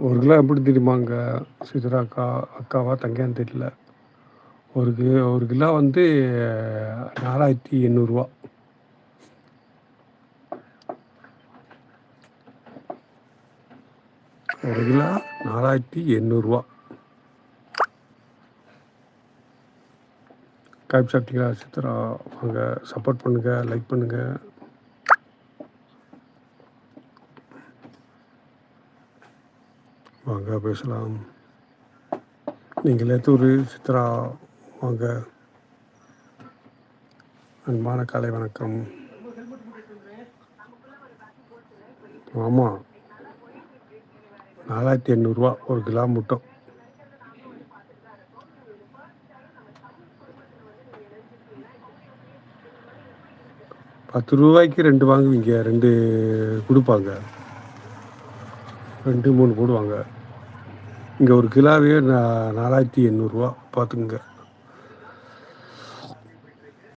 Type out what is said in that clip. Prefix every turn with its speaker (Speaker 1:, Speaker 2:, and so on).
Speaker 1: ஒரு கிலோ எப்படி தெரியுமாங்க சித்ரா அக்கா, அக்காவா தங்கையான்னு தெரியல. ஒரு கிலோ வந்து 4800 ஒரு கிலோ 4800. காய்ச்சி சாப்பிட்டீங்களா சித்ரா? வாங்க சப்போர்ட் பண்ணுங்கள், லைக் பண்ணுங்கள். வாங்க பேசலாம். நீங்கள் எத்தூர் சித்ரா? வாங்க. அன்பான காலை வணக்கம். ஆமாம், 4800 ஒரு கிலோ முட்டை. ₹10 2 வாங்குவீங்க, 2 கொடுப்பாங்க, 2 3 போடுவாங்க. இங்கே ஒரு கிலோவே 4800 பார்த்துக்குங்க.